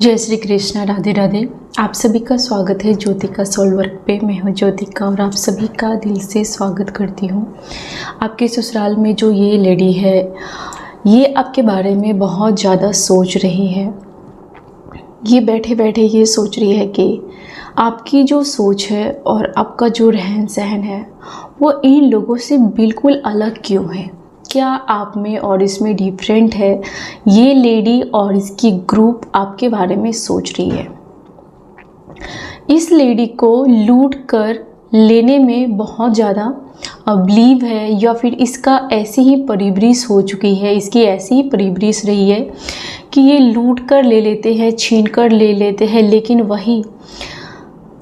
जय श्री कृष्ण, राधे राधे। आप सभी का स्वागत है ज्योतिका सोल वर्क पे। मैं हूँ ज्योतिका और आप सभी का दिल से स्वागत करती हूँ। आपके ससुराल में जो ये लेडी है, ये आपके बारे में बहुत ज़्यादा सोच रही है। ये बैठे बैठे ये सोच रही है कि आपकी जो सोच है और आपका जो रहन सहन है वो इन लोगों से बिल्कुल अलग क्यों है। क्या आप में और इसमें डिफरेंट है। ये लेडी और इसकी ग्रुप आपके बारे में सोच रही है। इस लेडी को लूट कर लेने में बहुत ज़्यादा बिलीव है, या फिर इसका ऐसी ही परवरिश हो चुकी है, इसकी ऐसी ही परवरिश रही है कि ये लूट कर ले लेते हैं, छीन कर ले लेते हैं। लेकिन वही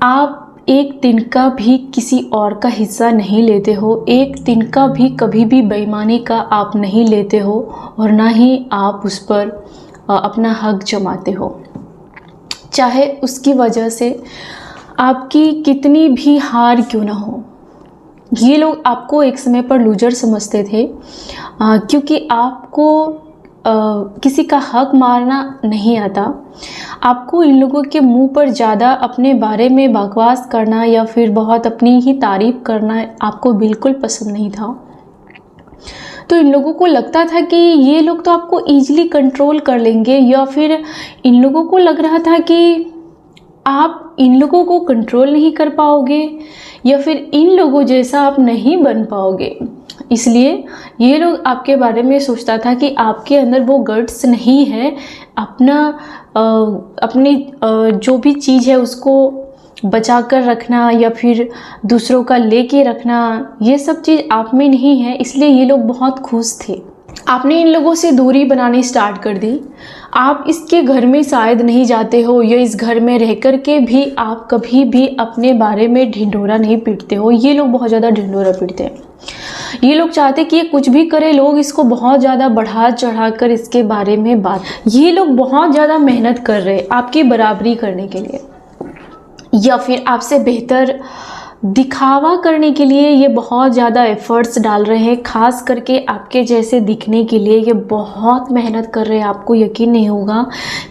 आप एक दिन का भी किसी और का हिस्सा नहीं लेते हो, एक दिन का भी कभी भी बेईमानी का आप नहीं लेते हो, और ना ही आप उस पर अपना हक जमाते हो। चाहे उसकी वजह से आपकी कितनी भी हार क्यों ना हो। ये लोग आपको एक समय पर लूजर समझते थे, क्योंकि आपको किसी का हक मारना नहीं आता। आपको इन लोगों के मुंह पर ज़्यादा अपने बारे में बकवास करना या फिर बहुत अपनी ही तारीफ़ करना आपको बिल्कुल पसंद नहीं था। तो इन लोगों को लगता था कि ये लोग तो आपको ईजिली कंट्रोल कर लेंगे, या फिर इन लोगों को लग रहा था कि आप इन लोगों को कंट्रोल नहीं कर पाओगे, या फिर इन लोगों जैसा आप नहीं बन पाओगे। इसलिए ये लोग आपके बारे में सोचता था कि आपके अंदर वो गट्स नहीं है अपनी जो भी चीज़ है उसको बचा कर रखना या फिर दूसरों का लेके रखना, ये सब चीज़ आप में नहीं है। इसलिए ये लोग बहुत खुश थे। आपने इन लोगों से दूरी बनानी स्टार्ट कर दी। आप इसके घर में शायद नहीं जाते हो, या इस घर में रह कर के भी आप कभी भी अपने बारे में ढिंढोरा नहीं पीटते हो। ये लोग बहुत ज़्यादा ढिंढोरा पीटते हैं। ये लोग चाहते कि ये कुछ भी करे, लोग इसको बहुत ज़्यादा बढ़ा चढ़ा कर इसके बारे में बात। ये लोग बहुत ज़्यादा मेहनत कर रहे हैं आपकी बराबरी करने के लिए, या फिर आपसे बेहतर दिखावा करने के लिए। ये बहुत ज़्यादा एफर्ट्स डाल रहे हैं, खास करके आपके जैसे दिखने के लिए ये बहुत मेहनत कर रहे हैं। आपको यकीन नहीं होगा,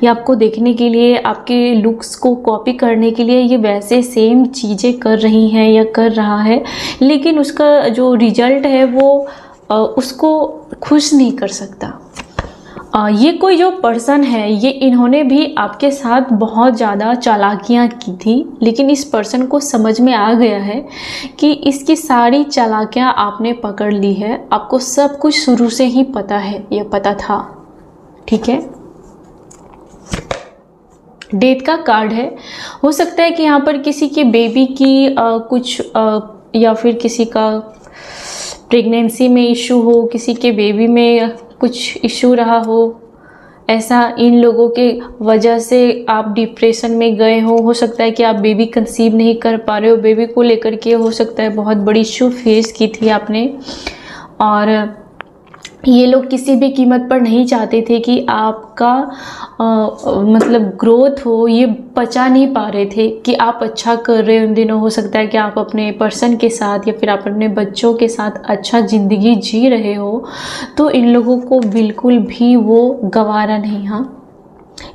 ये आपको देखने के लिए, आपके लुक्स को कॉपी करने के लिए ये वैसे सेम चीज़ें कर रही हैं या कर रहा है, लेकिन उसका जो रिजल्ट है वो उसको खुश नहीं कर सकता। ये कोई जो पर्सन है, ये इन्होंने भी आपके साथ बहुत ज़्यादा चालाकियाँ की थी, लेकिन इस पर्सन को समझ में आ गया है कि इसकी सारी चालाकियाँ आपने पकड़ ली है। आपको सब कुछ शुरू से ही पता है, ये पता था। ठीक है, डेथ का कार्ड है। हो सकता है कि यहाँ पर किसी के बेबी की कुछ या फिर किसी का प्रेगनेंसी में इशू हो, किसी के बेबी में कुछ इशू रहा हो। ऐसा इन लोगों के वजह से आप डिप्रेशन में गए हो सकता है कि आप बेबी कंसीव नहीं कर पा रहे हो, बेबी को लेकर के हो सकता है बहुत बड़ी इशू फेस की थी आपने। और ये लोग किसी भी कीमत पर नहीं चाहते थे कि आपका मतलब ग्रोथ हो। ये पचा नहीं पा रहे थे कि आप अच्छा कर रहे हो उन दिनों। हो सकता है कि आप अपने पर्सन के साथ या फिर आप अपने बच्चों के साथ अच्छा ज़िंदगी जी रहे हो, तो इन लोगों को बिल्कुल भी वो गवारा नहीं। हाँ,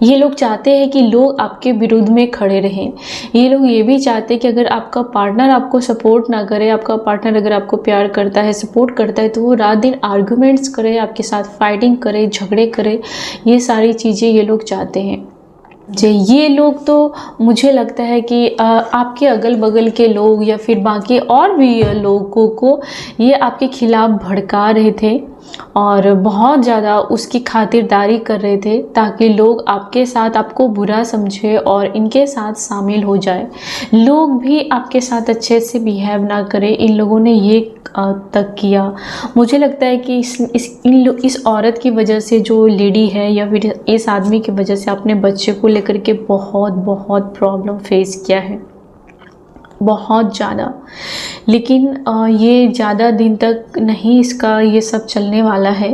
ये लोग चाहते हैं कि लोग आपके विरुद्ध में खड़े रहें। ये लोग ये भी चाहते हैं कि अगर आपका पार्टनर आपको सपोर्ट ना करे, आपका पार्टनर अगर आपको प्यार करता है, सपोर्ट करता है, तो वो रात दिन आर्गुमेंट्स करे, आपके साथ फाइटिंग करे, झगड़े करे। ये सारी चीज़ें ये लोग चाहते हैं। ये लोग तो मुझे लगता है कि आपके अगल बगल के लोग या फिर बाकी और भी लोगों को ये आपके खिलाफ भड़का रहे थे और बहुत ज़्यादा उसकी खातिरदारी कर रहे थे, ताकि लोग आपके साथ आपको बुरा समझे और इनके साथ शामिल हो जाए। लोग भी आपके साथ अच्छे से बिहेव ना करें। इन लोगों ने ये तक किया। मुझे लगता है कि इस औरत की वजह से, जो लेडी है या फिर इस आदमी की वजह से, अपने बच्चे को लेकर के बहुत प्रॉब्लम फेस किया है, बहुत ज़्यादा। लेकिन ये ज़्यादा दिन तक नहीं इसका ये सब चलने वाला है,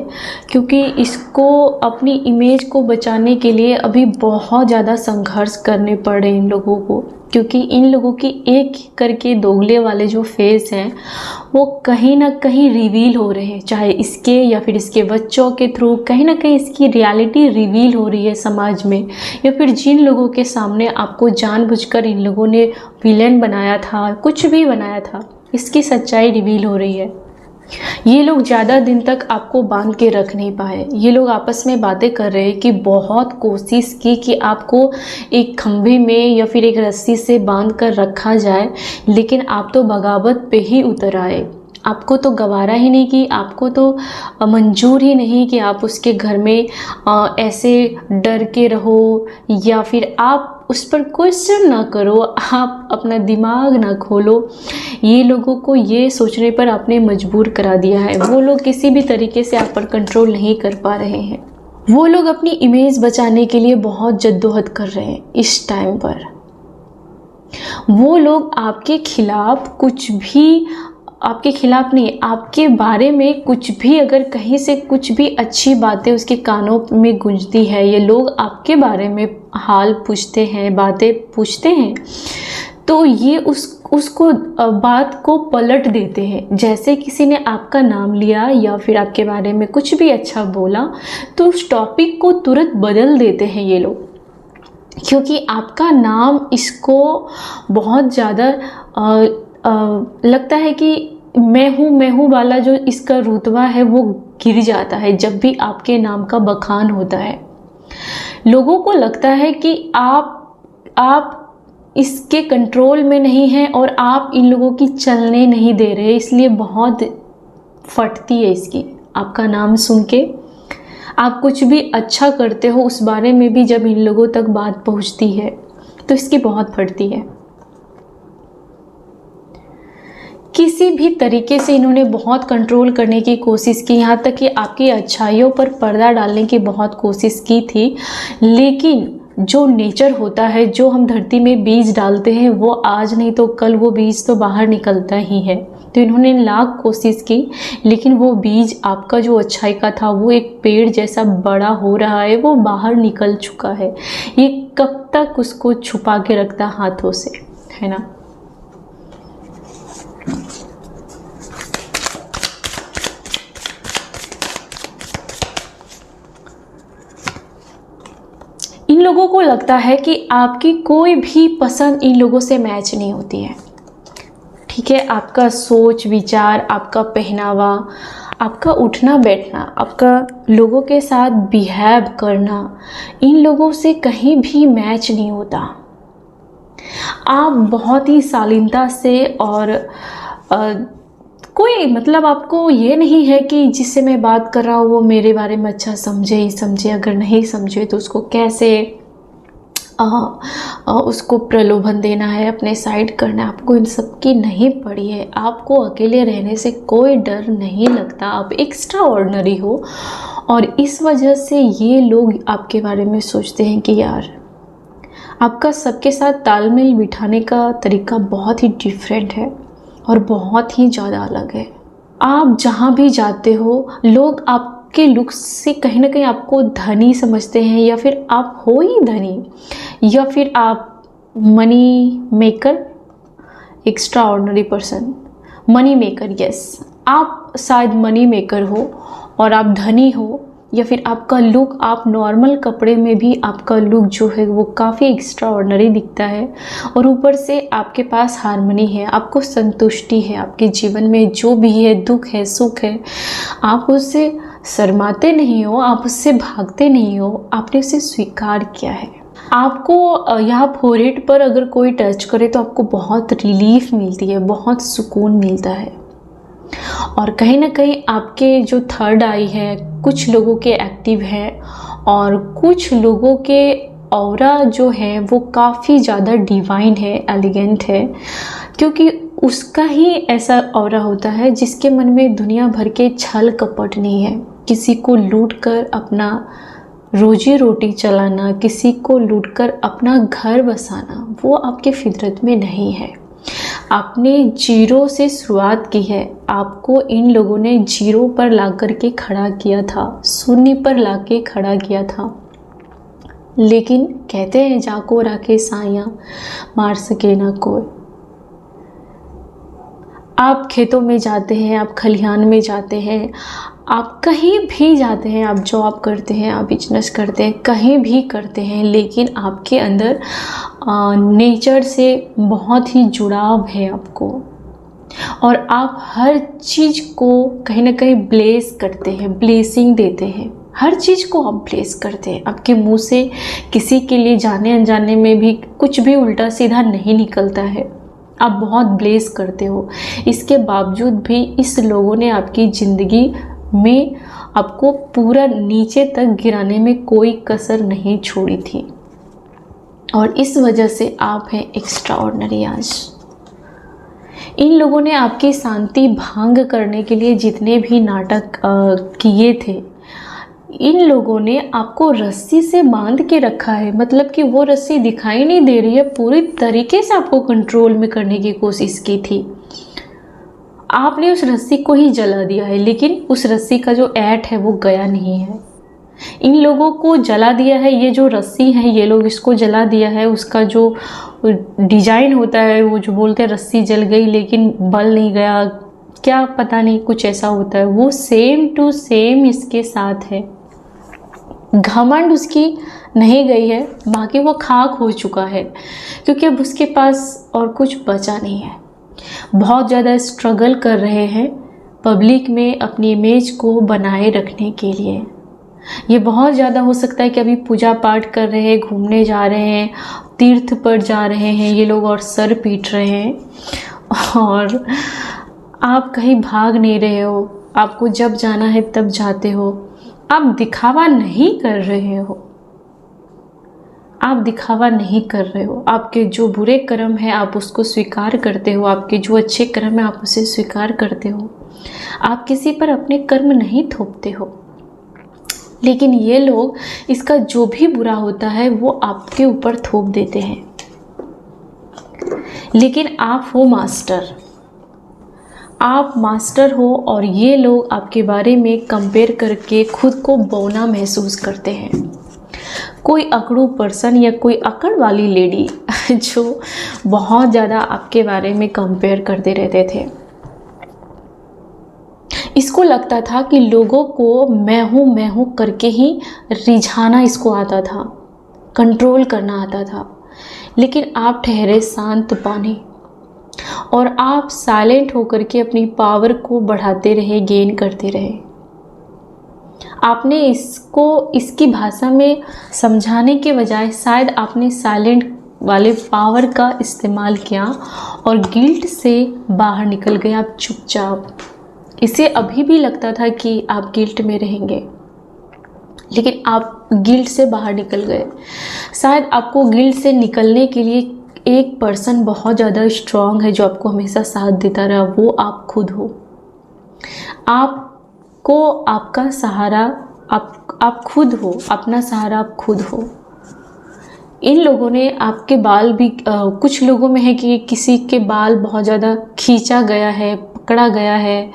क्योंकि इसको अपनी इमेज को बचाने के लिए अभी बहुत ज़्यादा संघर्ष करने पड़ रहे हैं इन लोगों को। क्योंकि इन लोगों की एक करके दोगले वाले जो फेस हैं वो कहीं ना कहीं रिवील हो रहे हैं, चाहे इसके या फिर इसके बच्चों के थ्रू कहीं ना कहीं इसकी रियलिटी रिवील हो रही है समाज में, या फिर जिन लोगों के सामने आपको जानबूझकर इन लोगों ने विलेन बनाया था, कुछ भी बनाया था, इसकी सच्चाई रिवील हो रही है। ये लोग ज़्यादा दिन तक आपको बांध के रख नहीं पाए। ये लोग आपस में बातें कर रहे हैं कि बहुत कोशिश की कि आपको एक खंभे में या फिर एक रस्सी से बांध कर रखा जाए, लेकिन आप तो बगावत पे ही उतर आए। आपको तो गवारा ही नहीं कि आपको तो मंजूर ही नहीं कि आप उसके घर में ऐसे डर के रहो, या फिर आप उस पर क्वेश्चन ना करो, आप अपना दिमाग ना खोलो। ये लोगों को ये सोचने पर आपने मजबूर करा दिया है। वो लोग किसी भी तरीके से आप पर कंट्रोल नहीं कर पा रहे हैं। वो लोग अपनी इमेज बचाने के लिए बहुत जद्दोजहद कर रहे हैं इस टाइम पर। वो लोग आपके खिलाफ कुछ भी, आपके खिलाफ नहीं, आपके बारे में कुछ भी, अगर कहीं से कुछ भी अच्छी बातें उसके कानों में गूंजती है, ये लोग आपके बारे में हाल पूछते हैं, बातें पूछते हैं, तो ये उसको बात को पलट देते हैं। जैसे किसी ने आपका नाम लिया या फिर आपके बारे में कुछ भी अच्छा बोला, तो उस टॉपिक को तुरंत बदल देते हैं ये लोग, क्योंकि आपका नाम इसको बहुत ज़्यादा लगता है कि मैं हूँ वाला जो इसका रुतबा है वो गिर जाता है जब भी आपके नाम का बखान होता है। लोगों को लगता है कि आप इसके कंट्रोल में नहीं हैं और आप इन लोगों की चलने नहीं दे रहे, इसलिए बहुत फटती है इसकी। आपका नाम सुन के आप कुछ भी अच्छा करते हो उस बारे में भी जब इन लोगों तक बात पहुंचती है तो इसकी बहुत फटती है। किसी भी तरीके से इन्होंने बहुत कंट्रोल करने की कोशिश की, यहाँ तक कि आपकी अच्छाइयों पर पर्दा डालने की बहुत कोशिश की थी, लेकिन जो नेचर होता है, जो हम धरती में बीज डालते हैं, वो आज नहीं तो कल वो बीज तो बाहर निकलता ही है। तो इन्होंने लाख कोशिश की, लेकिन वो बीज आपका जो अच्छाई का था वो एक पेड़ जैसा बड़ा हो रहा है, वो बाहर निकल चुका है। ये कब तक उसको छुपा के रखता हाथों से, है ना। इन लोगों को लगता है कि आपकी कोई भी पसंद इन लोगों से मैच नहीं होती है, ठीक है। आपका सोच विचार, आपका पहनावा, आपका उठना बैठना, आपका लोगों के साथ बिहेव करना, इन लोगों से कहीं भी मैच नहीं होता। आप बहुत ही शालीनता से और कोई मतलब आपको ये नहीं है कि जिससे मैं बात कर रहा हूँ वो मेरे बारे में अच्छा समझे ही समझे, अगर नहीं समझे तो उसको कैसे उसको प्रलोभन देना है, अपने साइड करना है। आपको इन सब की नहीं पड़ी है। आपको अकेले रहने से कोई डर नहीं लगता, आप एक्स्ट्रा ऑर्डिनरी हो, और इस वजह से ये लोग आपके बारे में सोचते हैं कि यार आपका सबके साथ तालमेल बिठाने का तरीका बहुत ही डिफरेंट है और बहुत ही ज़्यादा अलग है। आप जहाँ भी जाते हो लोग आपके लुक्स से कहीं ना कहीं आपको धनी समझते हैं, या फिर आप हो ही धनी, या फिर आप money maker, extra ordinary person, money maker, yes, आप शायद मनी मेकर हो और आप धनी हो, या फिर आपका लुक, आप नॉर्मल कपड़े में भी आपका लुक जो है वो काफ़ी एक्स्ट्रा ऑर्डिनरी दिखता है, और ऊपर से आपके पास हार्मनी है, आपको संतुष्टि है, आपके जीवन में जो भी है, दुख है, सुख है, आप उससे शर्माते नहीं हो, आप उससे भागते नहीं हो, आपने उसे स्वीकार किया है। आपको यहाँ फोरहेड पर अगर कोई टच करे तो आपको बहुत रिलीफ मिलती है, बहुत सुकून मिलता है। और कहीं ना कहीं आपके जो थर्ड आई है, कुछ लोगों के एक्टिव है और कुछ लोगों के ऑरा जो है वो काफ़ी ज़्यादा डिवाइन है, एलिगेंट है, क्योंकि उसका ही ऐसा ऑरा होता है जिसके मन में दुनिया भर के छल कपट नहीं है। किसी को लूट कर अपना रोजी रोटी चलाना, किसी को लूटकर अपना घर बसाना, वो आपके फितरत में नहीं है। आपने जीरो से शुरुआत की है, आपको इन लोगों ने जीरो पर ला कर के खड़ा किया था, शून्य पर ला के खड़ा किया था। लेकिन कहते हैं जाको राखे साइयाँ, मार सके ना कोई। आप खेतों में जाते हैं, आप खलिहान में जाते हैं, आप कहीं भी जाते हैं, आप जॉब करते हैं, आप बिजनेस करते हैं, कहीं भी करते हैं, लेकिन आपके अंदर नेचर से बहुत ही जुड़ाव है आपको, और आप हर चीज़ को कहीं ना कहीं ब्लेस करते हैं, ब्लेसिंग देते हैं, हर चीज़ को आप ब्लेस करते हैं। आपके मुंह से किसी के लिए जाने अनजाने में भी कुछ भी उल्टा सीधा नहीं निकलता है, आप बहुत ब्लेस करते हो। इसके बावजूद भी इस लोगों ने आपकी ज़िंदगी में आपको पूरा नीचे तक गिराने में कोई कसर नहीं छोड़ी थी, और इस वजह से आप हैं एक्स्ट्राऑर्डिनरी। आज इन लोगों ने आपकी शांति भंग करने के लिए जितने भी नाटक किए थे, इन लोगों ने आपको रस्सी से बांध के रखा है। मतलब कि वो रस्सी दिखाई नहीं दे रही है, पूरी तरीके से आपको कंट्रोल में करने की कोशिश की थी। आपने उस रस्सी को ही जला दिया है, लेकिन उस रस्सी का जो ऐट है वो गया नहीं है। इन लोगों को जला दिया है, ये जो रस्सी है ये लोग इसको जला दिया है। उसका जो डिजाइन होता है, वो जो बोलते हैं रस्सी जल गई लेकिन बल नहीं गया, क्या पता नहीं, कुछ ऐसा होता है, वो सेम टू सेम इसके साथ है। घमंड उसकी नहीं गई है, बाकी वो खाक हो चुका है, क्योंकि अब उसके पास और कुछ बचा नहीं है। बहुत ज़्यादा स्ट्रगल कर रहे हैं पब्लिक में अपनी इमेज को बनाए रखने के लिए। ये बहुत ज़्यादा हो सकता है कि अभी पूजा पाठ कर रहे हैं, घूमने जा रहे हैं, तीर्थ पर जा रहे हैं ये लोग, और सर पीट रहे हैं, और आप कहीं भाग नहीं रहे हो। आपको जब जाना है तब जाते हो। आप दिखावा नहीं कर रहे हो, आप दिखावा नहीं कर रहे हो। आपके जो बुरे कर्म है आप उसको स्वीकार करते हो, आपके जो अच्छे कर्म है आप उसे स्वीकार करते हो। आप किसी पर अपने कर्म नहीं थोपते हो, लेकिन ये लोग इसका जो भी बुरा होता है वो आपके ऊपर थोप देते हैं। लेकिन आप हो मास्टर, आप मास्टर हो, और ये लोग आपके बारे में कंपेयर करके खुद को बौना महसूस करते हैं। कोई अकड़ू पर्सन या कोई अकड़ वाली लेडी जो बहुत ज़्यादा आपके बारे में कंपेयर करते रहते थे, इसको लगता था कि लोगों को मैं हूँ करके ही रिझाना इसको आता था, कंट्रोल करना आता था। लेकिन आप ठहरे शांत पानी, और आप साइलेंट होकर के अपनी पावर को बढ़ाते रहे, गेन करते रहे। आपने इसको इसकी भाषा में समझाने के बजाय शायद आपने साइलेंट वाले पावर का इस्तेमाल किया और गिल्ट से बाहर निकल गए आप चुपचाप। इसे अभी भी लगता था कि आप गिल्ट में रहेंगे, लेकिन आप गिल्ट से बाहर निकल गए। शायद आपको गिल्ट से निकलने के लिए एक पर्सन बहुत ज़्यादा स्ट्रांग है जो आपको हमेशा साथ देता रहा, वो आप खुद हो। आपको आपका सहारा आप खुद हो, अपना सहारा आप खुद हो। इन लोगों ने आपके बाल भी कुछ लोगों में है कि किसी के बाल बहुत ज़्यादा खींचा गया है, पकड़ा गया है,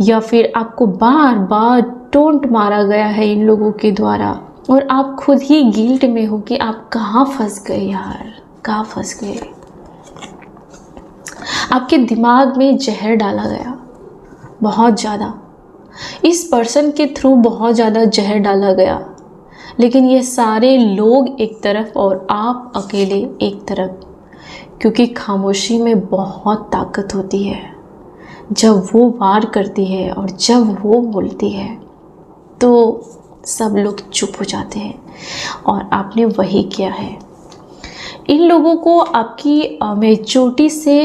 या फिर आपको बार बार टोंट मारा गया है इन लोगों के द्वारा, और आप खुद ही गिल्ट में हो कि आप कहाँ फंस गए यार, कहाँ फंस गए। आपके दिमाग में जहर डाला गया बहुत ज़्यादा, इस पर्सन के थ्रू बहुत ज़्यादा जहर डाला गया, लेकिन ये सारे लोग एक तरफ और आप अकेले एक तरफ, क्योंकि खामोशी में बहुत ताकत होती है। जब वो वार करती है और जब वो बोलती है तो सब लोग चुप हो जाते हैं, और आपने वही किया है। इन लोगों को आपकी मैच्योरिटी से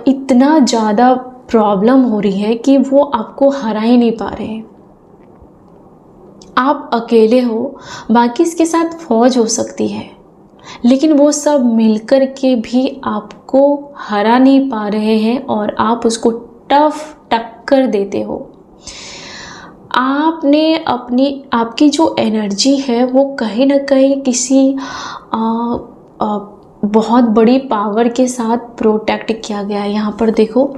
इतना ज़्यादा प्रॉब्लम हो रही है कि वो आपको हरा ही नहीं पा रहे। आप अकेले हो, बाकी इसके साथ फौज हो सकती है, लेकिन वो सब मिलकर के भी आपको हरा नहीं पा रहे हैं, और आप उसको टफ टक्कर देते हो। आपने आपकी जो एनर्जी है वो कहीं ना कहीं किसी बहुत बड़ी पावर के साथ प्रोटेक्ट किया गया है। यहाँ पर देखो,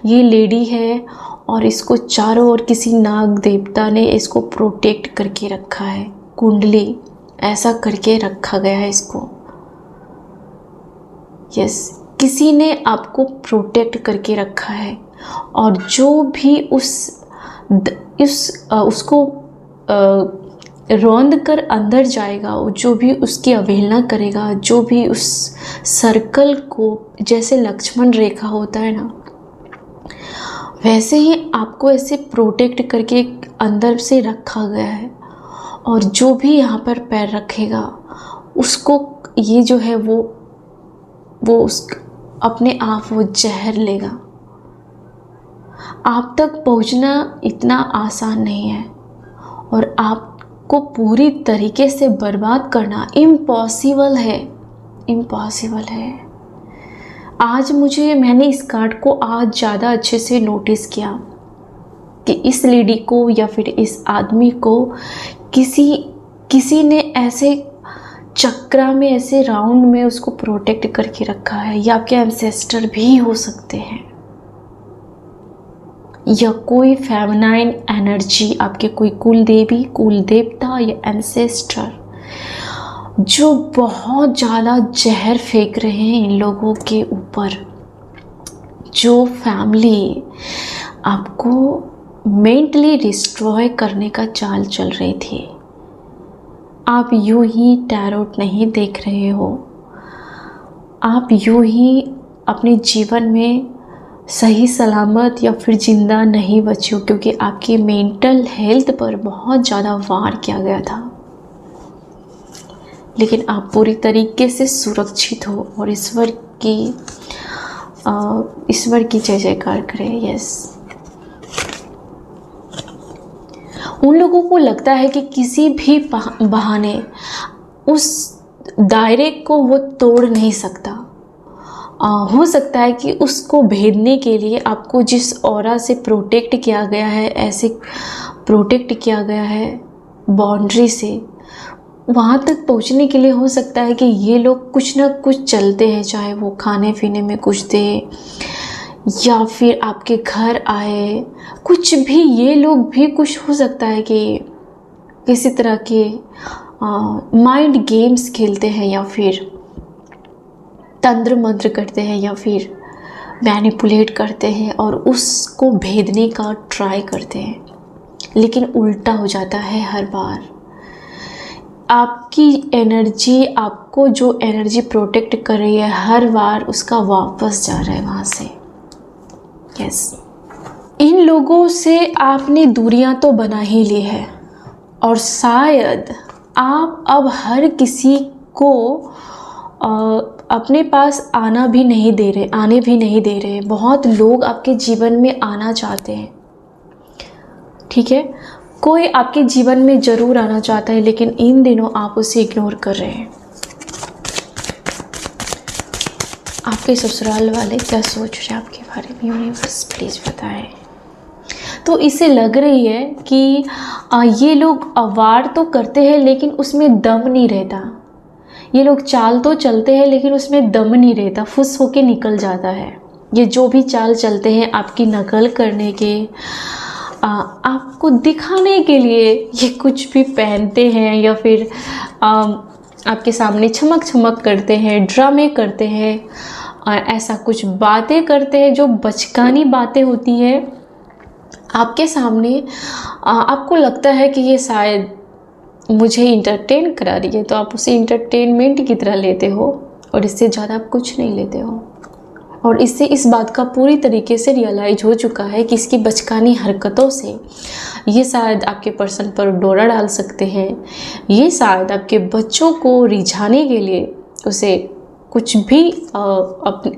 ये लेडी है और इसको चारों ओर किसी नाग देवता ने इसको प्रोटेक्ट करके रखा है। कुंडली ऐसा करके रखा गया है इसको। यस, किसी ने आपको प्रोटेक्ट करके रखा है, और जो भी उसको रौंद कर अंदर जाएगा, जो भी उसकी अवहेलना करेगा, जो भी उस सर्कल को, जैसे लक्ष्मण रेखा होता है ना, वैसे ही आपको ऐसे प्रोटेक्ट करके अंदर से रखा गया है। और जो भी यहाँ पर पैर रखेगा उसको ये जो है वो उस अपने आप वो जहर लेगा। आप तक पहुँचना इतना आसान नहीं है, और आपको पूरी तरीके से बर्बाद करना इम्पॉसिबल है, इम्पॉसिबल है। आज मैंने इस कार्ड को आज ज़्यादा अच्छे से नोटिस किया कि इस लेडी को या फिर इस आदमी को किसी ने ऐसे चक्रा में, ऐसे राउंड में उसको प्रोटेक्ट करके रखा है। या आपके एंसेस्टर भी हो सकते हैं, या कोई फेमिनाइन एनर्जी, आपके कोई कुल देवी, कुल देवता या एंसेस्टर जो बहुत ज़्यादा जहर फेंक रहे हैं इन लोगों के ऊपर। जो फैमिली आपको मेंटली डिस्ट्रॉय करने का चाल चल रही थी। आप यूं ही टैरोट नहीं देख रहे हो, आप यूं ही अपने जीवन में सही सलामत या फिर ज़िंदा नहीं बचे हो, क्योंकि आपकी मेंटल हेल्थ पर बहुत ज़्यादा वार किया गया था। लेकिन आप पूरी तरीके से सुरक्षित हो, और ईश्वर की जय जयकार करें। यस, उन लोगों को लगता है कि किसी भी बहाने उस दायरे को वो तोड़ नहीं सकता। हो सकता है कि उसको भेदने के लिए आपको जिस ऑरा से प्रोटेक्ट किया गया है, ऐसे प्रोटेक्ट किया गया है बाउंड्री से, वहाँ तक पहुँचने के लिए हो सकता है कि ये लोग कुछ ना कुछ चलते हैं, चाहे वो खाने पीने में कुछ दे या फिर आपके घर आए, कुछ भी। ये लोग भी कुछ हो सकता है कि किसी तरह के माइंड गेम्स खेलते हैं, या फिर तंत्र मंत्र करते हैं, या फिर मैनिपुलेट करते हैं और उसको भेदने का ट्राई करते हैं, लेकिन उल्टा हो जाता है हर बार। आपकी एनर्जी, आपको जो एनर्जी प्रोटेक्ट कर रही है, हर बार उसका वापस जा रहा है वहाँ से। यस, इन लोगों से आपने दूरियां तो बना ही ली है, और शायद आप अब हर किसी को अपने पास आने भी नहीं दे रहे। बहुत लोग आपके जीवन में आना चाहते हैं, ठीक है, कोई आपके जीवन में ज़रूर आना चाहता है, लेकिन इन दिनों आप उसे इग्नोर कर रहे हैं। आपके ससुराल वाले क्या सोच रहे हैं आपके बारे में, यूनिवर्स प्लीज़ बताएं। तो इसे लग रही है कि ये लोग वार तो करते हैं, लेकिन उसमें दम नहीं रहता। ये लोग चाल तो चलते हैं, लेकिन उसमें दम नहीं रहता, फुस होके निकल जाता है। ये जो भी चाल चलते हैं आपकी नकल करने के, आपको दिखाने के लिए ये कुछ भी पहनते हैं, या फिर आपके सामने चमक करते हैं, ड्रामे करते हैं, ऐसा कुछ बातें करते हैं जो बचकानी बातें होती हैं आपके सामने। आपको लगता है कि ये शायद मुझे इंटरटेन करा रही है, तो आप उसे इंटरटेनमेंट की तरह लेते हो, और इससे ज़्यादा आप कुछ नहीं लेते हो। और इससे इस बात का पूरी तरीके से रियलाइज हो चुका है कि इसकी बचकानी हरकतों से ये शायद आपके पर्सन पर डोरा डाल सकते हैं, ये शायद आपके बच्चों को रिझाने के लिए उसे कुछ भी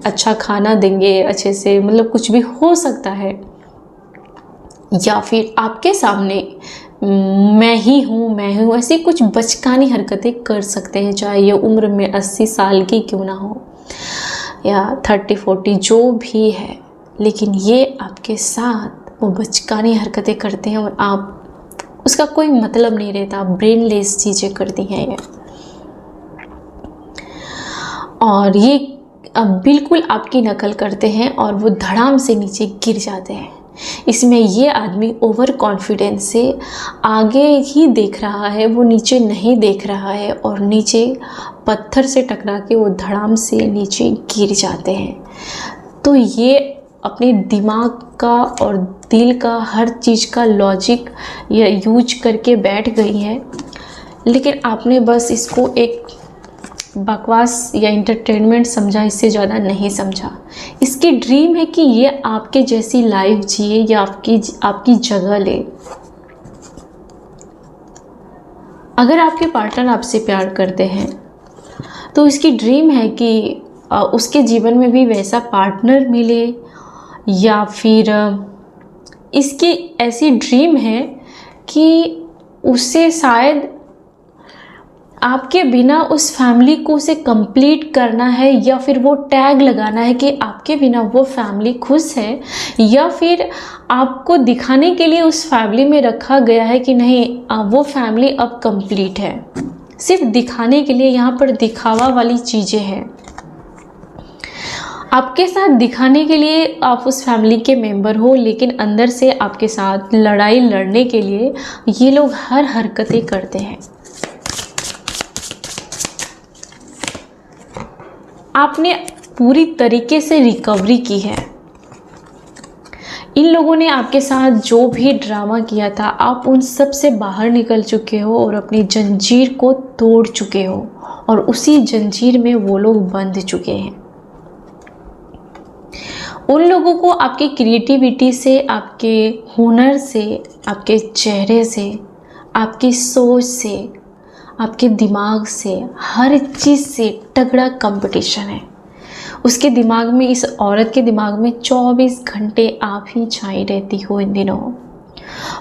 अच्छा खाना देंगे, अच्छे से, मतलब कुछ भी हो सकता है। या फिर आपके सामने मैं ही हूँ ऐसी कुछ बचकानी हरकतें कर सकते हैं, चाहे ये उम्र में 80 साल की क्यों ना हो या 30-40 जो भी है, लेकिन ये आपके साथ वो बचकानी हरकतें करते हैं और आप उसका कोई मतलब नहीं रहता, आप ब्रेनलेस चीज़ें करती हैं ये। और ये बिल्कुल आपकी नकल करते हैं और वो धड़ाम से नीचे गिर जाते हैं। इसमें ये आदमी ओवर कॉन्फिडेंस से आगे ही देख रहा है, वो नीचे नहीं देख रहा है और नीचे पत्थर से टकरा के वो धड़ाम से नीचे गिर जाते हैं। तो ये अपने दिमाग का और दिल का हर चीज़ का लॉजिक या यूज करके बैठ गई है, लेकिन आपने बस इसको एक बकवास या इंटरटेनमेंट समझा, इससे ज़्यादा नहीं समझा। इसकी ड्रीम है कि ये आपके जैसी लाइफ जिए या आपकी जगह ले। अगर आपके पार्टनर आपसे प्यार करते हैं तो इसकी ड्रीम है कि उसके जीवन में भी वैसा पार्टनर मिले, या फिर इसकी ऐसी ड्रीम है कि उसे शायद आपके बिना उस फैमिली को उसे कंप्लीट करना है, या फिर वो टैग लगाना है कि आपके बिना वो फैमिली खुश है, या फिर आपको दिखाने के लिए उस फैमिली में रखा गया है कि नहीं वो फैमिली अब कंप्लीट है। सिर्फ दिखाने के लिए, यहाँ पर दिखावा वाली चीज़ें हैं। आपके साथ दिखाने के लिए आप उस फैमिली के मेंबर हो, लेकिन अंदर से आपके साथ लड़ाई लड़ने के लिए ये लोग हर हरकतें करते हैं। आपने पूरी तरीके से रिकवरी की है। इन लोगों ने आपके साथ जो भी ड्रामा किया था, आप उन सब से बाहर निकल चुके हो और अपनी जंजीर को तोड़ चुके हो, और उसी जंजीर में वो लोग बंध चुके हैं। उन लोगों को आपकी क्रिएटिविटी से, आपके हुनर से, आपके चेहरे से, आपकी सोच से, आपके दिमाग से, हर चीज़ से तगड़ा कंपटीशन है। उसके दिमाग में, इस औरत के दिमाग में 24 घंटे आप ही छाई रहती हो इन दिनों,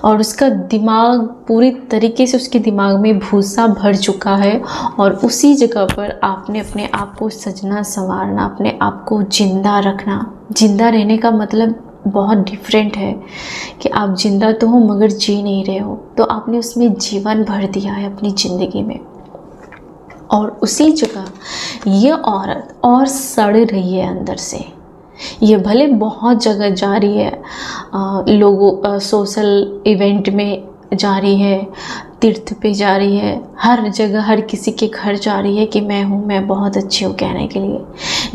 और उसका दिमाग पूरी तरीके से, उसके दिमाग में भूसा भर चुका है। और उसी जगह पर आपने अपने आप को सजना संवारना, अपने आप को जिंदा रखना। जिंदा रहने का मतलब बहुत डिफरेंट है कि आप जिंदा तो हो मगर जी नहीं रहे हो, तो आपने उसमें जीवन भर दिया है अपनी ज़िंदगी में। और उसी जगह ये औरत और सड़ रही है अंदर से। ये भले बहुत जगह जा रही है, लोगों सोशल इवेंट में जा रही है, तीर्थ पे जा रही है, हर जगह हर किसी के घर जा रही है कि मैं हूँ, मैं बहुत अच्छी हूँ कहने के लिए,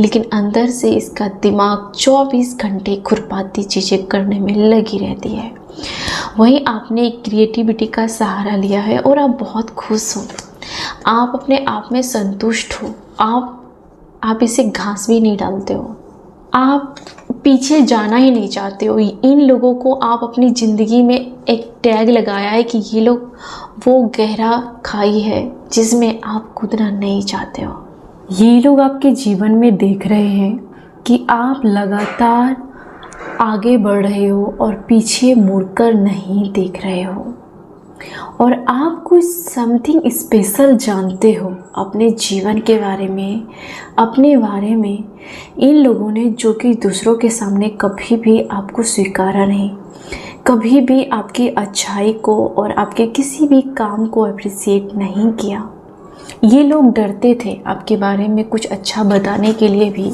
लेकिन अंदर से इसका दिमाग 24 घंटे खुरपाती चीज़ें करने में लगी रहती है। वहीं आपने एक क्रिएटिविटी का सहारा लिया है और आप बहुत खुश हो, आप अपने आप में संतुष्ट हो, आप इसे घास भी नहीं डालते हो, आप पीछे जाना ही नहीं चाहते हो। इन लोगों को आप अपनी ज़िंदगी में एक टैग लगाया है कि ये लोग वो गहरा खाई है जिसमें आप कूदना नहीं चाहते हो। ये लोग आपके जीवन में देख रहे हैं कि आप लगातार आगे बढ़ रहे हो और पीछे मुड़कर नहीं देख रहे हो, और आप कुछ समथिंग स्पेशल जानते हो अपने जीवन के बारे में, अपने बारे में। इन लोगों ने, जो कि दूसरों के सामने कभी भी आपको स्वीकारा नहीं, कभी भी आपकी अच्छाई को और आपके किसी भी काम को अप्रिशिएट नहीं किया। ये लोग डरते थे आपके बारे में कुछ अच्छा बताने के लिए भी,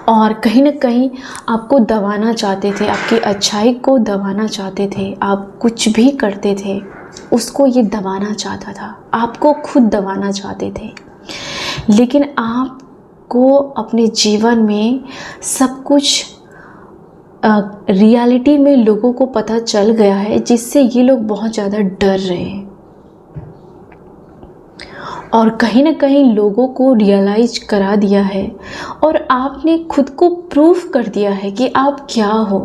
और कहीं ना कहीं आपको दबाना चाहते थे, आपकी अच्छाई को दबाना चाहते थे। आप कुछ भी करते थे उसको ये दबाना चाहता था, आपको खुद दबाना चाहते थे। लेकिन आपको अपने जीवन में सब कुछ रियलिटी में लोगों को पता चल गया है, जिससे ये लोग बहुत ज़्यादा डर रहे हैं, और कहीं ना कहीं लोगों को रियलाइज करा दिया है, और आपने खुद को प्रूफ कर दिया है कि आप क्या हो।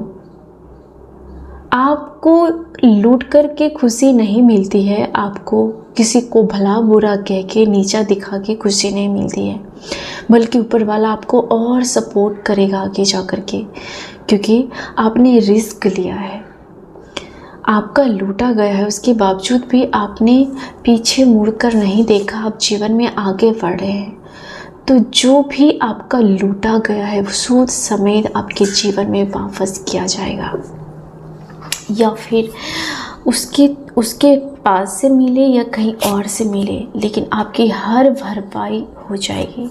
आपको लूट करके खुशी नहीं मिलती है, आपको किसी को भला बुरा कह के, नीचा दिखा के खुशी नहीं मिलती है, बल्कि ऊपर वाला आपको और सपोर्ट करेगा आगे जा कर के, क्योंकि आपने रिस्क लिया है। आपका लूटा गया है, उसके बावजूद भी आपने पीछे मुड़कर नहीं देखा, आप जीवन में आगे बढ़ रहे हैं। तो जो भी आपका लूटा गया है वो सूद समेत आपके जीवन में वापस किया जाएगा, या फिर उसके पास से मिले या कहीं और से मिले, लेकिन आपकी हर भरपाई हो जाएगी।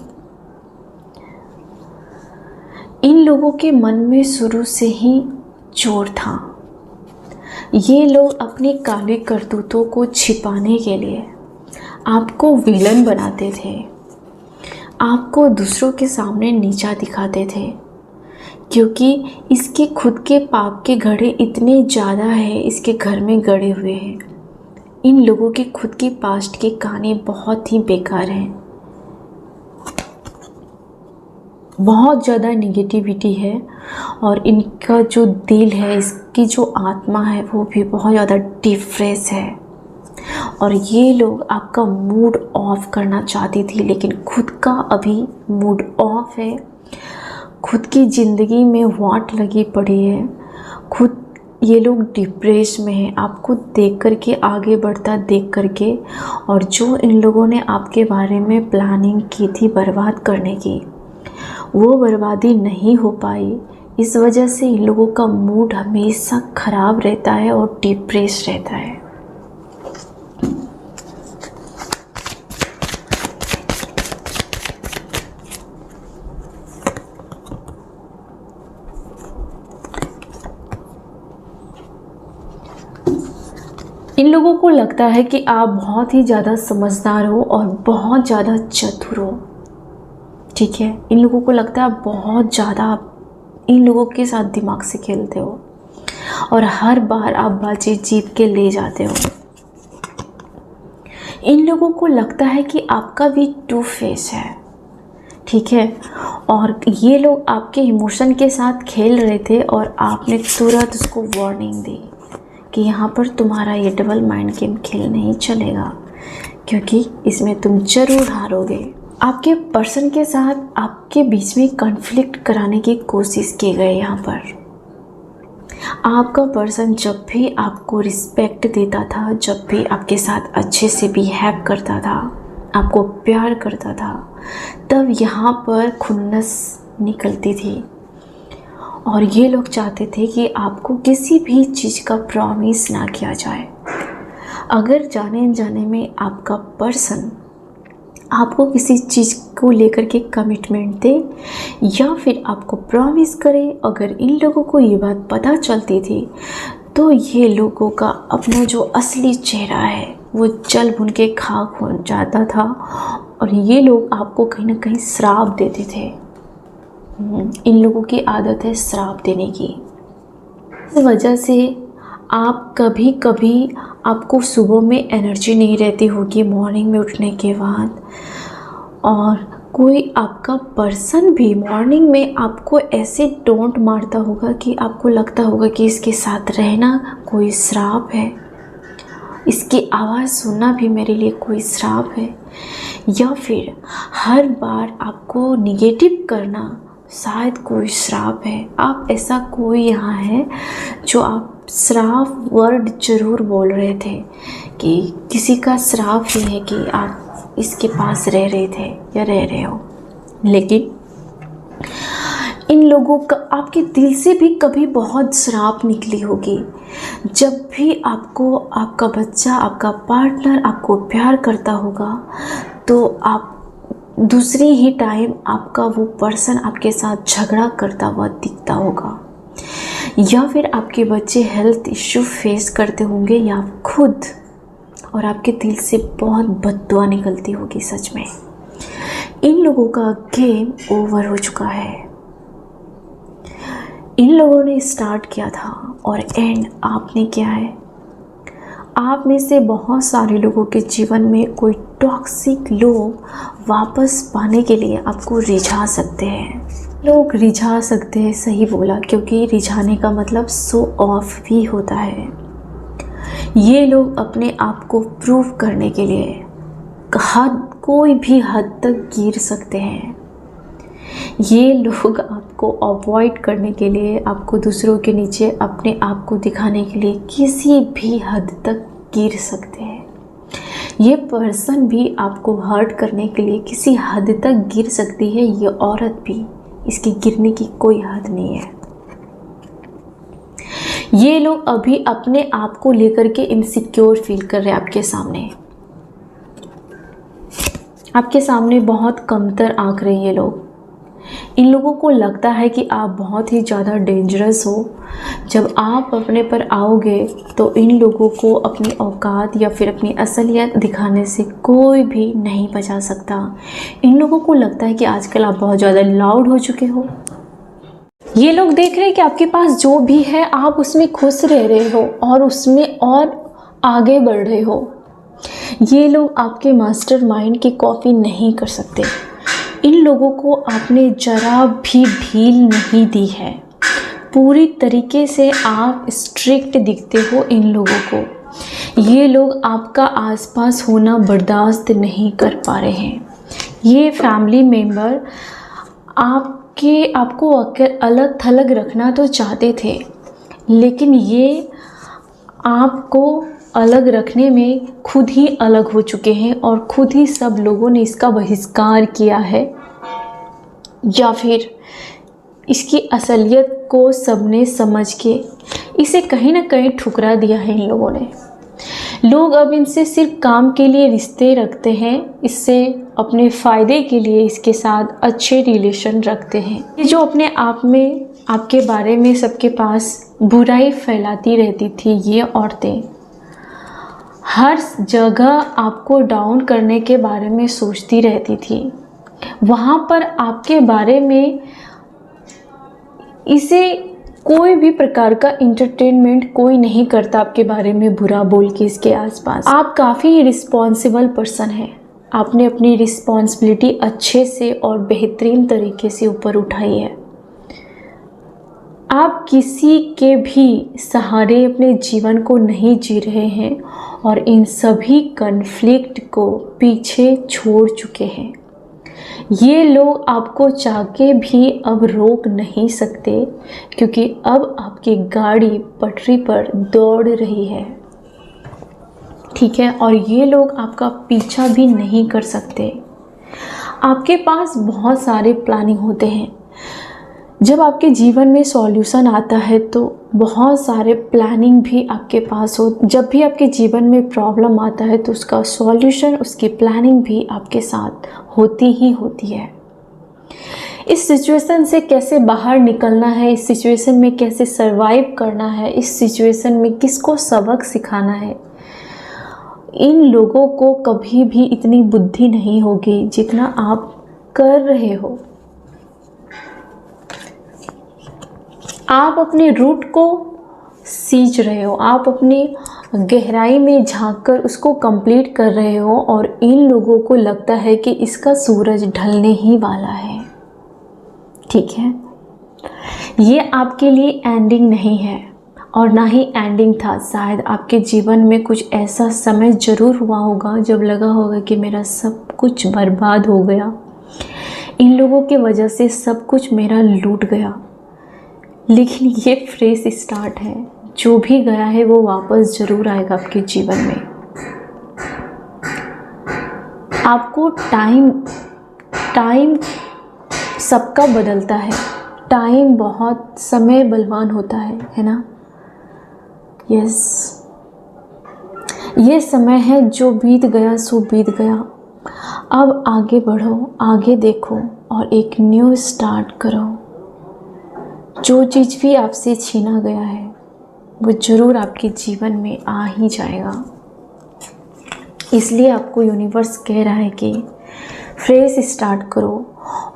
इन लोगों के मन में शुरू से ही जोर था। ये लोग अपनी काली करतूतों को छिपाने के लिए आपको विलन बनाते थे, आपको दूसरों के सामने नीचा दिखाते थे, क्योंकि इसके खुद के पाप के घड़े इतने ज़्यादा है, इसके घर में गड़े हुए हैं। इन लोगों की खुद की पास्ट की कहानी बहुत ही बेकार है, बहुत ज़्यादा निगेटिविटी है, और इनका जो दिल है, इसकी जो आत्मा है, वो भी बहुत ज़्यादा डिप्रेस है। और ये लोग आपका मूड ऑफ करना चाहती थी, लेकिन खुद का अभी मूड ऑफ है, खुद की ज़िंदगी में वाट लगी पड़ी है, खुद ये लोग डिप्रेस में हैं, आपको देख करके, आगे बढ़ता देख करके। और जो इन लोगों ने आपके बारे में प्लानिंग की थी बर्बाद करने की, वो बर्बादी नहीं हो पाई। इस वजह से इन लोगों का मूड हमेशा ख़राब रहता है और डिप्रेस रहता है। इन लोगों को लगता है कि आप बहुत ही ज़्यादा समझदार हो और बहुत ज़्यादा चतुर हो, ठीक है। इन लोगों को लगता है आप बहुत ज़्यादा इन लोगों के साथ दिमाग से खेलते हो और हर बार आप बाजी जीत के ले जाते हो। इन लोगों को लगता है कि आपका भी टू फेस है, ठीक है, और ये लोग आपके इमोशन के साथ खेल रहे थे और आपने तुरंत उसको वार्निंग दी कि यहाँ पर तुम्हारा ये डबल माइंड गेम खेल नहीं चलेगा, क्योंकि इसमें तुम ज़रूर हारोगे। आपके पर्सन के साथ आपके बीच में कॉन्फ्लिक्ट कराने की कोशिश की गई। यहाँ पर आपका पर्सन जब भी आपको रिस्पेक्ट देता था, जब भी आपके साथ अच्छे से बिहेव करता था, आपको प्यार करता था, तब यहाँ पर खुन्नस निकलती थी। और ये लोग चाहते थे कि आपको किसी भी चीज़ का प्रॉमिस ना किया जाए। अगर जाने जाने में आपका पर्सन आपको किसी चीज़ को लेकर के कमिटमेंट दे या फिर आपको प्रॉमिस करे, अगर इन लोगों को ये बात पता चलती थी तो ये लोगों का अपना जो असली चेहरा है वो जल भुन के खाक हो जाता था और ये लोग आपको कहीं ना कहीं श्राप देते थे। इन लोगों की आदत है श्राप देने की। इस वजह से आप कभी कभी आपको सुबह में एनर्जी नहीं रहती होगी मॉर्निंग में उठने के बाद, और कोई आपका पर्सन भी मॉर्निंग में आपको ऐसे टोंट मारता होगा कि आपको लगता होगा कि इसके साथ रहना कोई श्राप है, इसकी आवाज़ सुनना भी मेरे लिए कोई श्राप है, या फिर हर बार आपको निगेटिव करना शायद कोई श्राप है। आप ऐसा कोई यहाँ है जो आप श्राप वर्ड ज़रूर बोल रहे थे कि किसी का श्राप ही है कि आप इसके पास रह रहे थे या रह रहे हो, लेकिन इन लोगों का आपके दिल से भी कभी बहुत श्राप निकली होगी। जब भी आपको आपका बच्चा, आपका पार्टनर आपको प्यार करता होगा तो आप दूसरी ही टाइम आपका वो पर्सन आपके साथ झगड़ा करता हुआ दिखता होगा, या फिर आपके बच्चे हेल्थ इश्यू फेस करते होंगे या खुद, और आपके दिल से बहुत बद्दुआ निकलती होगी। सच में इन लोगों का गेम ओवर हो चुका है। इन लोगों ने स्टार्ट किया था और एंड आपने किया है। आप में से बहुत सारे लोगों के जीवन में कोई टॉक्सिक लोग वापस पाने के लिए आपको रिझा सकते हैं। लोग रिझा सकते हैं, सही बोला, क्योंकि रिझाने का मतलब शो ऑफ भी होता है। ये लोग अपने आप को प्रूव करने के लिए कोई भी हद तक गिर सकते हैं। ये लोग आपको अवॉइड करने के लिए, आपको दूसरों के नीचे अपने आप को दिखाने के लिए किसी भी हद तक गिर सकते हैं। ये पर्सन भी आपको हर्ट करने के लिए किसी हद तक गिर सकती है, ये औरत भी, इसकी गिरने की कोई हद नहीं है। ये लोग अभी अपने आप को लेकर के इनसिक्योर फील कर रहे हैं। आपके सामने बहुत कमतर आंक रहे हैं ये लोग। इन लोगों को लगता है कि आप बहुत ही ज़्यादा डेंजरस हो। जब आप अपने पर आओगे तो इन लोगों को अपनी औकात या फिर अपनी असलियत दिखाने से कोई भी नहीं बचा सकता। इन लोगों को लगता है कि आजकल आप बहुत ज़्यादा लाउड हो चुके हो। ये लोग देख रहे हैं कि आपके पास जो भी है आप उसमें खुश रह रहे हो और उसमें और आगे बढ़ रहे हो। ये लोग आपके मास्टरमाइंड की कॉपी नहीं कर सकते। इन लोगों को आपने जरा भी ढील नहीं दी है। पूरी तरीके से आप स्ट्रिक्ट दिखते हो इन लोगों को। ये लोग आपका आसपास होना बर्दाश्त नहीं कर पा रहे हैं। ये फैमिली मेम्बर आपको अलग थलग रखना तो चाहते थे, लेकिन ये आपको अलग रखने में खुद ही अलग हो चुके हैं और खुद ही सब लोगों ने इसका बहिष्कार किया है, या फिर इसकी असलियत को सबने समझ के इसे कहीं ना कहीं ठुकरा दिया है इन लोगों ने। लोग अब इनसे सिर्फ काम के लिए रिश्ते रखते हैं, इससे अपने फ़ायदे के लिए इसके साथ अच्छे रिलेशन रखते हैं। ये जो अपने आप में आपके बारे में सबके पास बुराई फैलाती रहती थी, ये औरतें हर जगह आपको डाउन करने के बारे में सोचती रहती थी। वहाँ पर आपके बारे में इसे कोई भी प्रकार का इंटरटेनमेंट कोई नहीं करता आपके बारे में बुरा बोल के इसके आसपास। आप काफ़ी रिस्पॉन्सिबल पर्सन हैं। आपने अपनी रिस्पॉन्सिबिलिटी अच्छे से और बेहतरीन तरीके से ऊपर उठाई है। आप किसी के भी सहारे अपने जीवन को नहीं जी रहे हैं और इन सभी कन्फ्लिक्ट को पीछे छोड़ चुके हैं। ये लोग आपको चाह के भी अब रोक नहीं सकते, क्योंकि अब आपकी गाड़ी पटरी पर दौड़ रही है, ठीक है। और ये लोग आपका पीछा भी नहीं कर सकते। आपके पास बहुत सारे प्लानिंग होते हैं। जब आपके जीवन में सॉल्यूशन आता है तो बहुत सारे प्लानिंग भी आपके पास हो। जब भी आपके जीवन में प्रॉब्लम आता है तो उसका सॉल्यूशन, उसकी प्लानिंग भी आपके साथ होती ही होती है। इस सिचुएशन से कैसे बाहर निकलना है, इस सिचुएशन में कैसे सरवाइव करना है, इस सिचुएशन में किसको सबक सिखाना है, इन लोगों को कभी भी इतनी बुद्धि नहीं होगी जितना आप कर रहे हो। आप अपने रूट को सींच रहे हो, आप अपनी गहराई में झांककर उसको कंप्लीट कर रहे हो, और इन लोगों को लगता है कि इसका सूरज ढलने ही वाला है, ठीक है। ये आपके लिए एंडिंग नहीं है और ना ही एंडिंग था। शायद आपके जीवन में कुछ ऐसा समय ज़रूर हुआ होगा जब लगा होगा कि मेरा सब कुछ बर्बाद हो गया, इन लोगों की वजह से सब कुछ मेरा लूट गया। लेकिन ये फ्रेश स्टार्ट है। जो भी गया है वो वापस ज़रूर आएगा आपके जीवन में। आपको टाइम सबका बदलता है। टाइम बहुत समय बलवान होता है ना। यस, ये समय है जो बीत गया सो बीत गया। अब आगे बढ़ो, आगे देखो और एक न्यू स्टार्ट करो। जो चीज़ भी आपसे छीना गया है वो ज़रूर आपके जीवन में आ ही जाएगा। इसलिए आपको यूनिवर्स कह रहा है कि फ्रेश स्टार्ट करो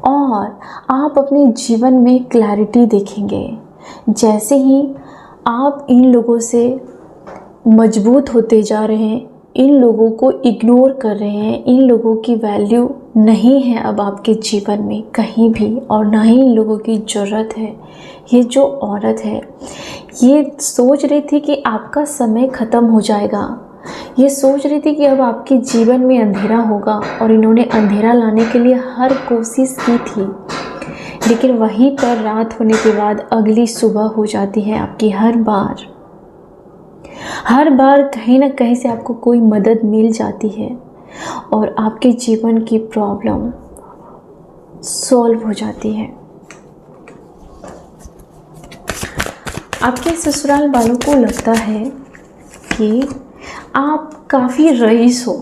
और आप अपने जीवन में क्लैरिटी देखेंगे। जैसे ही आप इन लोगों से मजबूत होते जा रहे हैं, इन लोगों को इग्नोर कर रहे हैं, इन लोगों की वैल्यू नहीं है अब आपके जीवन में कहीं भी, और ना ही इन लोगों की ज़रूरत है। ये जो औरत है ये सोच रही थी कि आपका समय ख़त्म हो जाएगा, ये सोच रही थी कि अब आपके जीवन में अंधेरा होगा, और इन्होंने अंधेरा लाने के लिए हर कोशिश की थी, लेकिन वहीं पर रात होने के बाद अगली सुबह हो जाती है आपकी। हर बार कहीं ना कहीं से आपको कोई मदद मिल जाती है और आपके जीवन की प्रॉब्लम सॉल्व हो जाती है। आपके ससुराल वालों को लगता है कि आप काफ़ी रईस हो,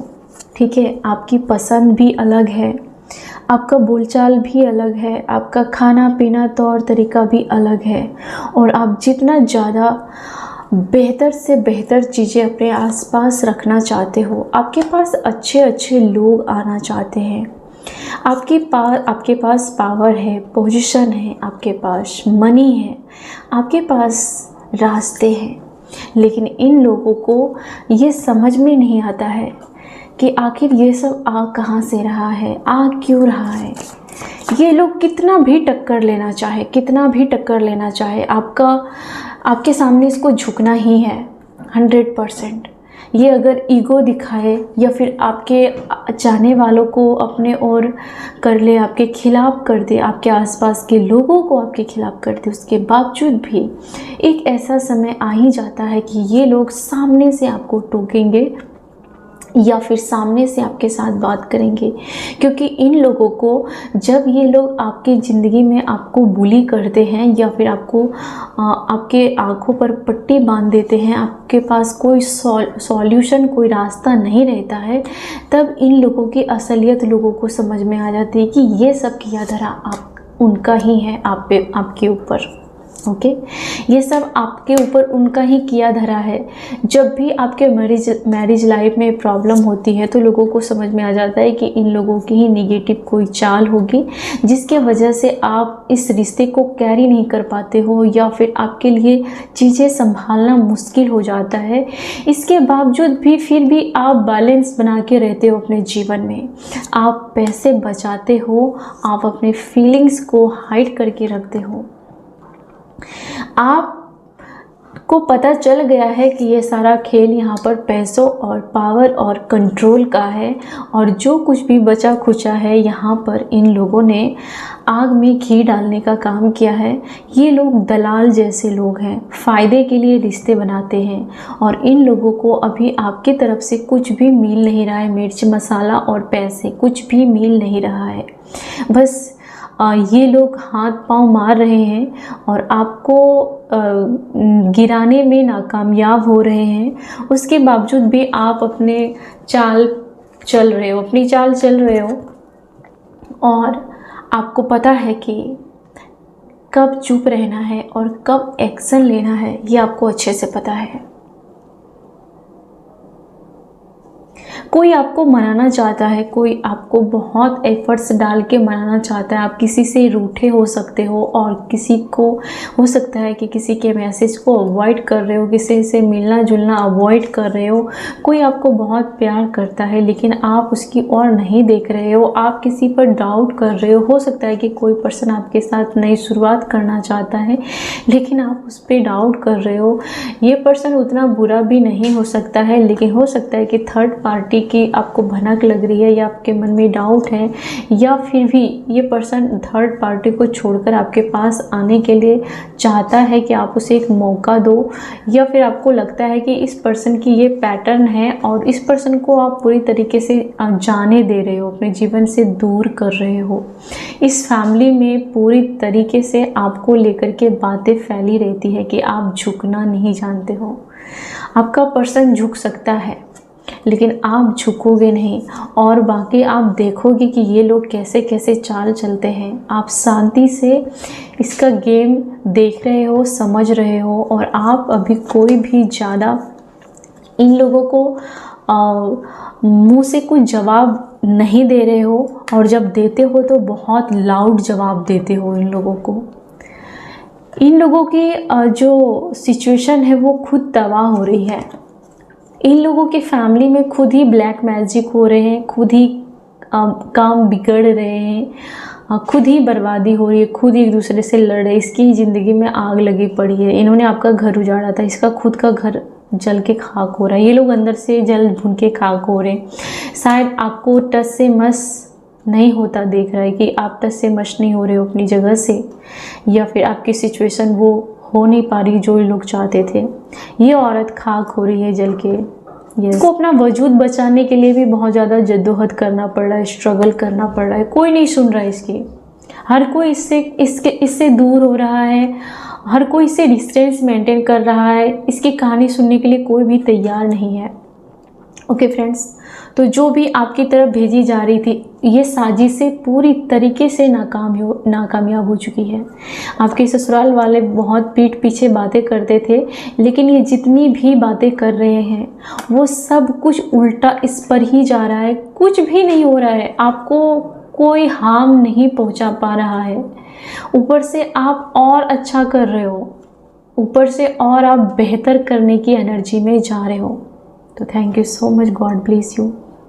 ठीक है। आपकी पसंद भी अलग है, आपका बोलचाल भी अलग है, आपका खाना पीना तौर तरीका भी अलग है। और आप जितना ज़्यादा बेहतर से बेहतर चीज़ें अपने आसपास रखना चाहते हो, आपके पास अच्छे अच्छे लोग आना चाहते हैं, आपके पास पावर है, पोजीशन है, आपके पास मनी है, आपके पास रास्ते हैं, लेकिन इन लोगों को ये समझ में नहीं आता है कि आखिर ये सब आ कहाँ से रहा है, आ क्यों रहा है। ये लोग कितना भी टक्कर लेना चाहे आपके सामने इसको झुकना ही है 100%। ये अगर ईगो दिखाए या फिर आपके चाहने वालों को अपने ओर कर ले, आपके खिलाफ कर दे, आपके आसपास के लोगों को आपके खिलाफ कर दे, उसके बावजूद भी एक ऐसा समय आ ही जाता है कि ये लोग सामने से आपको टोकेंगे या फिर सामने से आपके साथ बात करेंगे। क्योंकि इन लोगों को जब ये लोग आपकी ज़िंदगी में आपको बुली करते हैं या फिर आपके आँखों पर पट्टी बांध देते हैं, आपके पास कोई सॉल्यूशन, कोई रास्ता नहीं रहता है, तब इन लोगों की असलियत लोगों को समझ में आ जाती है कि ये सब किया धरा उनका ही है आपके ऊपर। ओके, ये सब आपके ऊपर उनका ही किया धरा है। जब भी आपके मैरिज लाइफ में प्रॉब्लम होती है तो लोगों को समझ में आ जाता है कि इन लोगों की ही निगेटिव कोई चाल होगी, जिसके वजह से आप इस रिश्ते को कैरी नहीं कर पाते हो या फिर आपके लिए चीज़ें संभालना मुश्किल हो जाता है। इसके बावजूद भी फिर भी आप बैलेंस बना के रहते हो अपने जीवन में, आप पैसे बचाते हो, आप अपने फीलिंग्स को हाइड करके रखते हो। आपको पता चल गया है कि ये सारा खेल यहाँ पर पैसों और पावर और कंट्रोल का है, और जो कुछ भी बचा खुचा है यहाँ पर इन लोगों ने आग में घी डालने का काम किया है। ये लोग दलाल जैसे लोग हैं, फ़ायदे के लिए रिश्ते बनाते हैं, और इन लोगों को अभी आपकी तरफ से कुछ भी मिल नहीं रहा है। मिर्च मसाला और पैसे कुछ भी मिल नहीं रहा है। बस ये लोग हाथ पांव मार रहे हैं और आपको गिराने में नाकामयाब हो रहे हैं। उसके बावजूद भी आप अपनी चाल चल रहे हो, और आपको पता है कि कब चुप रहना है और कब एक्शन लेना है, ये आपको अच्छे से पता है। कोई आपको मनाना चाहता है, कोई आपको बहुत एफर्ट्स डाल के मनाना चाहता है। आप किसी से रूठे हो सकते हो, और किसी को हो सकता है कि किसी के मैसेज को अवॉइड कर रहे हो, किसी से मिलना जुलना अवॉइड कर रहे हो। कोई आपको बहुत प्यार करता है लेकिन आप उसकी ओर नहीं देख रहे हो, आप किसी पर डाउट कर रहे हो सकता है कि कोई पर्सन आपके साथ नई शुरुआत करना चाहता है लेकिन आप उस पर डाउट कर रहे हो। ये पर्सन उतना बुरा भी नहीं हो सकता है, लेकिन हो सकता है कि थर्ड पार्टी की आपको भनक लग रही है या आपके मन में डाउट है, या फिर भी ये पर्सन थर्ड पार्टी को छोड़कर आपके पास आने के लिए चाहता है कि आप उसे एक मौका दो, या फिर आपको लगता है कि इस पर्सन की ये पैटर्न है और इस पर्सन को आप पूरी तरीके से जाने दे रहे हो, अपने जीवन से दूर कर रहे हो। इस फैमिली में पूरी तरीके से आपको लेकर के बातें फैली रहती है कि आप झुकना नहीं जानते हो। आपका पर्सन झुक सकता है लेकिन आप झुकोगे नहीं, और बाकी आप देखोगे कि ये लोग कैसे कैसे चाल चलते हैं। आप शांति से इसका गेम देख रहे हो, समझ रहे हो, और आप अभी कोई भी ज़्यादा इन लोगों को मुंह से कुछ जवाब नहीं दे रहे हो, और जब देते हो तो बहुत लाउड जवाब देते हो इन लोगों को। इन लोगों की जो सिचुएशन है वो खुद तबाह हो रही है। इन लोगों की फैमिली में खुद ही ब्लैक मैजिक हो रहे हैं, खुद ही काम बिगड़ रहे हैं, खुद ही बर्बादी हो रही है, खुद ही एक दूसरे से लड़ रहे। इसकी ज़िंदगी में आग लगी पड़ी है। इन्होंने आपका घर उजाड़ा था, इसका खुद का घर जल के खाक हो रहा है। ये लोग अंदर से जल भुन के खाक हो रहे हैं। शायद आपको टस से मस नहीं होता देख रहा है कि आप टस से मस नहीं हो रहे हो अपनी जगह से, या फिर आपकी सिचुएशन वो हो नहीं पा रही जो लोग चाहते थे। ये औरत खाक हो रही है जल के। इसको अपना वजूद बचाने के लिए भी बहुत ज़्यादा जद्दोजहद करना पड़ रहा है, स्ट्रगल करना पड़ रहा है। कोई नहीं सुन रहा है इसकी, हर कोई इससे दूर हो रहा है, हर कोई इससे डिस्टेंस मेंटेन कर रहा है। इसकी कहानी सुनने के लिए कोई भी तैयार नहीं है। ओके फ्रेंड्स, तो जो भी आपकी तरफ भेजी जा रही थी ये साजिशें पूरी तरीके से नाकामयाब हो चुकी है। आपके ससुराल वाले बहुत पीठ पीछे बातें करते थे, लेकिन ये जितनी भी बातें कर रहे हैं वो सब कुछ उल्टा इस पर ही जा रहा है। कुछ भी नहीं हो रहा है, आपको कोई हार्म नहीं पहुंचा पा रहा है। ऊपर से आप और अच्छा कर रहे हो, ऊपर से और आप बेहतर करने की एनर्जी में जा रहे हो। तो thank you so much, God bless you.